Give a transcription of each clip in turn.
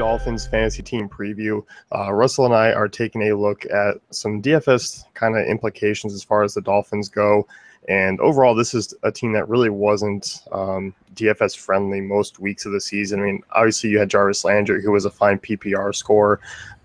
Dolphins fantasy team preview. Russell and I are taking a look at some DFS kind of implications as far as the Dolphins go. And overall, this is a team that really wasn't DFS friendly most weeks of the season. I mean, obviously you had Jarvis Landry, who was a fine PPR scorer.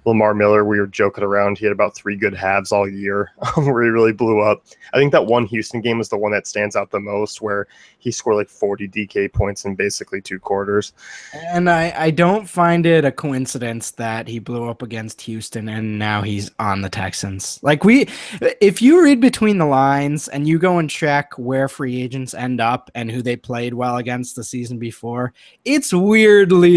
Lamar Miller, we were joking around. He had about 3 good halves all year where he really blew up. I think that one Houston game was the one that stands out the most, where he scored like 40 DK points in basically 2 quarters. And I don't find it a coincidence that he blew up against Houston and now he's on the Texans. If you read between the lines and you go and check where free agents end up and who they played well against the season before, it's weirdly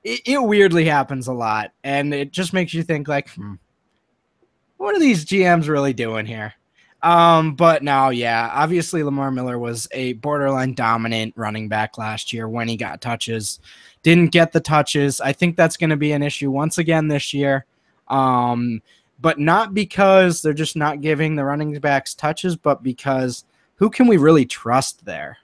it weirdly happens a lot, and it just makes you think what are these GMs really doing here? But no, yeah, obviously Lamar Miller was a borderline dominant running back last year when he got touches. Didn't get the touches. I think that's going to be an issue once again this year. But not because they're just not giving the running backs touches, but because who can we really trust there?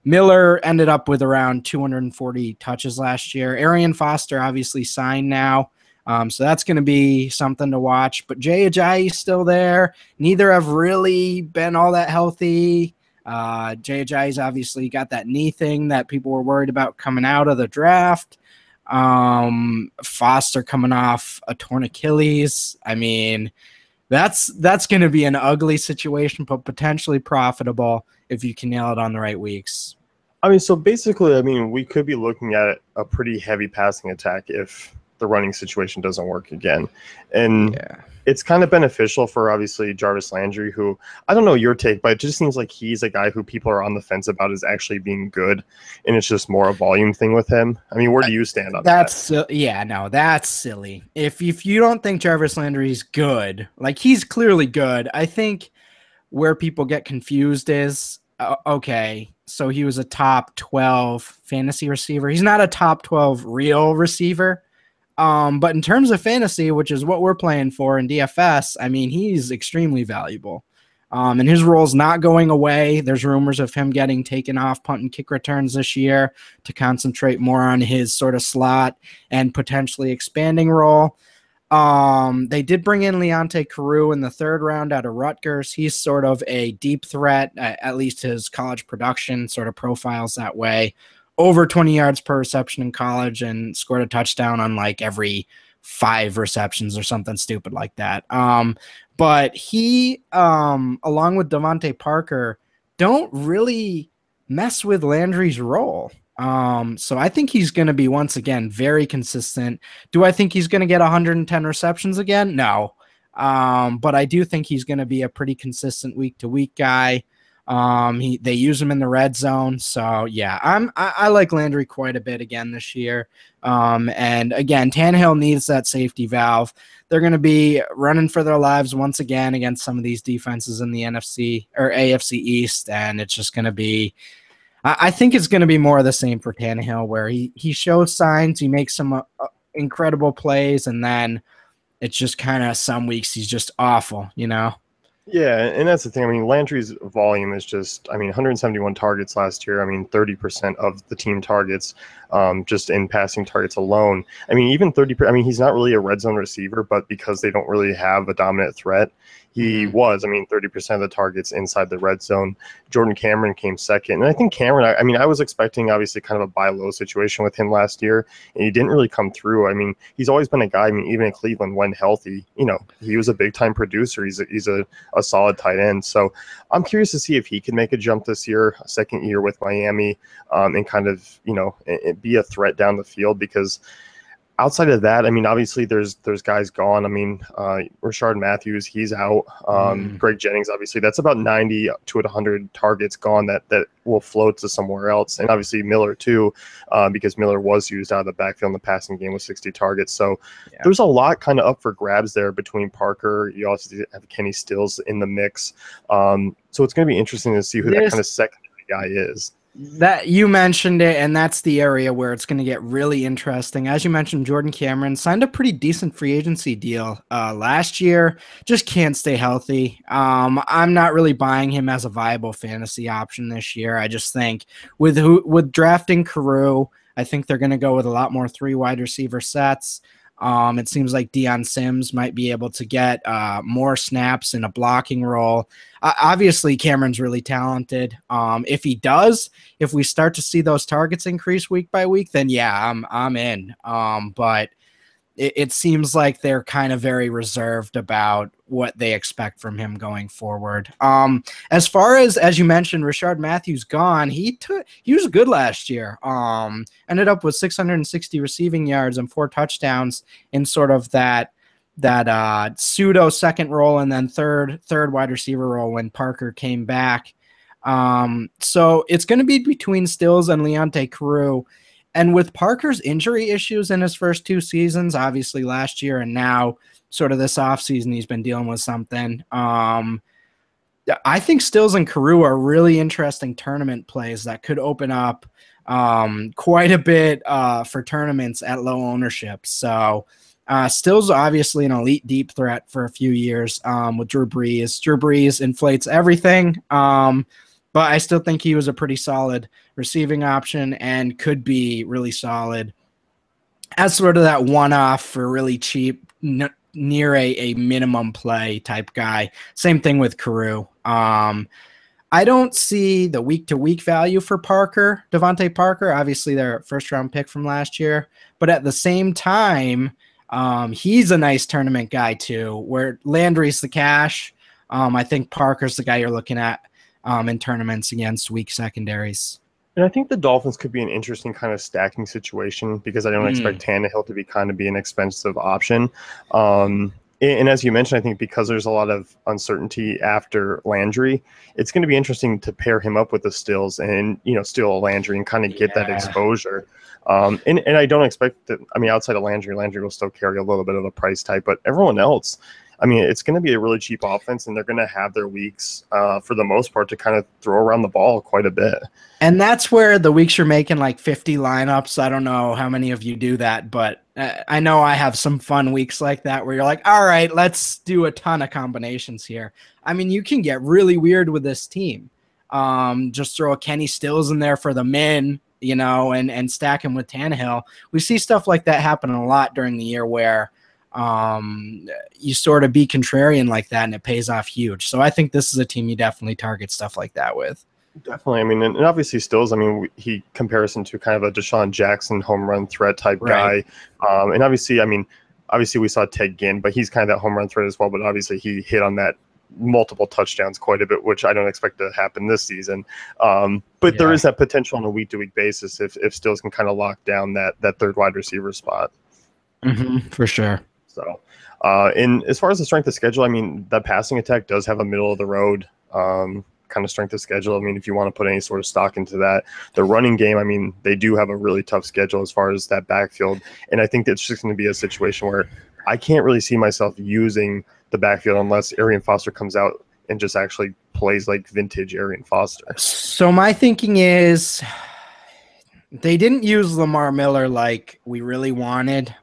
Miller ended up with around 240 touches last year. Arian Foster obviously signed now. So that's going to be something to watch. But Jay Ajayi's still there. Neither have really been all that healthy. Jay Ajayi's obviously got that knee thing that people were worried about coming out of the draft. Foster coming off a torn Achilles. I mean, that's going to be an ugly situation, but potentially profitable if you can nail it on the right weeks. I mean, so basically, we could be looking at a pretty heavy passing attack if the running situation doesn't work again. And it's kind of beneficial for obviously Jarvis Landry, who, I don't know your take, but it just seems like he's a guy who people are on the fence about as actually being good. And it's just more a volume thing with him. I mean, where do you stand on that? That's silly. If you don't think Jarvis Landry's good, he's clearly good. I think where people get confused is, okay, so he was a top 12 fantasy receiver. He's not a top 12 real receiver. But in terms of fantasy, which is what we're playing for in DFS, I mean, he's extremely valuable. And his role's not going away. There's rumors of him getting taken off punt and kick returns this year to concentrate more on his sort of slot and potentially expanding role. They did bring in Leonte Carew in the 3rd round out of Rutgers. He's sort of a deep threat, at least his college production sort of profiles that way. Over 20 yards per reception in college and scored a touchdown on every 5 receptions or something stupid like that. But he, along with Devontae Parker, don't really mess with Landry's role. So I think he's going to be, once again, very consistent. Do I think he's going to get 110 receptions again? No. But I do think he's going to be a pretty consistent week-to-week guy. They use him in the red zone. So yeah, I like Landry quite a bit again this year. And again, Tannehill needs that safety valve. They're going to be running for their lives once again against some of these defenses in the NFC or AFC East. And it's just going to be, I think it's going to be more of the same for Tannehill, where he shows signs, he makes some incredible plays, and then it's just kind of some weeks he's just awful, Yeah, and that's the thing. I mean, Landry's volume is just, 171 targets last year. 30% of the team targets just in passing targets alone. Even 30%, he's not really a red zone receiver, but because they don't really have a dominant threat, he was, 30% of the targets inside the red zone. Jordan Cameron came second. And I think Cameron, I was expecting obviously kind of a buy low situation with him last year, and he didn't really come through. He's always been a guy, even in Cleveland when healthy, he was a big time producer. He's a solid tight end. So I'm curious to see if he can make a jump this year, a second year with Miami, and kind of, be a threat down the field, because outside of that, obviously there's guys gone. Rashard Matthews, he's out. Greg Jennings, obviously, that's about 90 to 100 targets gone that will float to somewhere else. And obviously Miller too, because Miller was used out of the backfield in the passing game with 60 targets. So there's a lot kind of up for grabs there between Parker. You also have Kenny Stills in the mix. So it's going to be interesting to see who that kind of secondary guy is. That you mentioned it, and that's the area where it's going to get really interesting. As you mentioned, Jordan Cameron signed a pretty decent free agency deal last year. Just can't stay healthy. I'm not really buying him as a viable fantasy option this year. I just think with drafting Carew, I think they're going to go with a lot more 3 wide receiver sets. It seems like Deion Sims might be able to get more snaps in a blocking role. Obviously, Cameron's really talented. If we start to see those targets increase week by week, then yeah, I'm in. But it seems like they're kind of very reserved about what they expect from him going forward. As far as you mentioned, Rashard Matthews gone, he was good last year. Ended up with 660 receiving yards and 4 touchdowns in sort of that pseudo second role and then third wide receiver role when Parker came back. So it's going to be between Stills and Leonte Carew. And with Parker's injury issues in his first 2 seasons, obviously last year and now sort of this offseason, he's been dealing with something. I think Stills and Carew are really interesting tournament plays that could open up quite a bit for tournaments at low ownership. So Stills obviously an elite deep threat for a few years with Drew Brees. Drew Brees inflates everything. But I still think he was a pretty solid receiving option and could be really solid as sort of that one-off for really cheap, near a minimum play type guy. Same thing with Carew. I don't see the week-to-week value for Devontae Parker. Obviously, their first-round pick from last year. But at the same time, he's a nice tournament guy too, where Landry's the cash. I think Parker's the guy you're looking at in tournaments against weak secondaries. And I think the Dolphins could be an interesting kind of stacking situation because I don't expect Tannehill to be an expensive option. And as you mentioned, I think because there's a lot of uncertainty after Landry, it's going to be interesting to pair him up with the Stills and, still a Landry and kind of get that exposure. And I don't expect that. I mean, outside of Landry will still carry a little bit of a price tag, but everyone else, I mean, it's going to be a really cheap offense, and they're going to have their weeks for the most part to kind of throw around the ball quite a bit. And that's where the weeks you're making like 50 lineups. I don't know how many of you do that, but I know I have some fun weeks like that where you're like, all right, let's do a ton of combinations here. I mean, you can get really weird with this team. Just throw a Kenny Stills in there for the min, and stack him with Tannehill. We see stuff like that happen a lot during the year where you sort of be contrarian like that and it pays off huge. So I think this is a team you definitely target stuff like that with. Definitely. I mean, and obviously Stills, I mean, he comparison to kind of a Deshaun Jackson home run threat type guy. And obviously we saw Ted Ginn, but he's kind of that home run threat as well. But obviously he hit on that multiple touchdowns quite a bit, which I don't expect to happen this season. But there is that potential on a week-to-week basis if Stills can kind of lock down that third wide receiver spot. For sure. So, and as far as the strength of schedule, I mean, the passing attack does have a middle of the road kind of strength of schedule. I mean, if you want to put any sort of stock into that, the running game, I mean, they do have a really tough schedule as far as that backfield. And I think it's just going to be a situation where I can't really see myself using the backfield unless Arian Foster comes out and just actually plays like vintage Arian Foster. So my thinking is they didn't use Lamar Miller like we really wanted.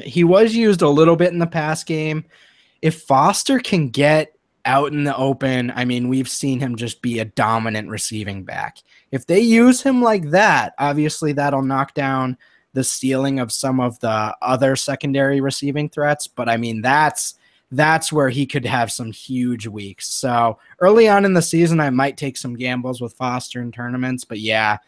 He was used a little bit in the pass game. If Foster can get out in the open, I mean, we've seen him just be a dominant receiving back. If they use him like that, obviously that'll knock down the ceiling of some of the other secondary receiving threats. But I mean, that's where he could have some huge weeks. So early on in the season, I might take some gambles with Foster in tournaments. But yeah,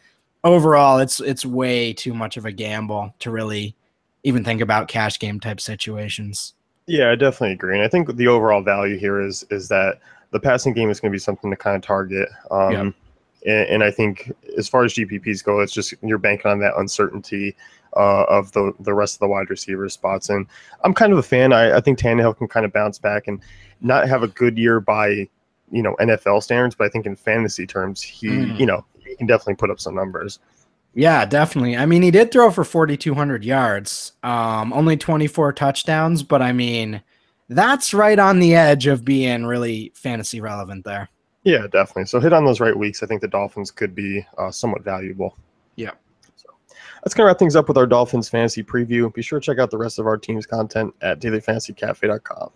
overall, it's way too much of a gamble to really even think about cash game type situations. Yeah, I definitely agree. And I think the overall value here is that the passing game is going to be something to kind of target. And I think as far as GPPs go, it's just you're banking on that uncertainty of the rest of the wide receiver spots. And I'm kind of a fan. I think Tannehill can kind of bounce back and not have a good year by, NFL standards, but I think in fantasy terms, he can definitely put up some numbers. Yeah, definitely. I mean, he did throw for 4,200 yards, only 24 touchdowns, but I mean, that's right on the edge of being really fantasy relevant there. Yeah, definitely. So hit on those right weeks. I think the Dolphins could be somewhat valuable. Yeah. So that's going to wrap things up with our Dolphins fantasy preview. Be sure to check out the rest of our team's content at dailyfantasycafe.com.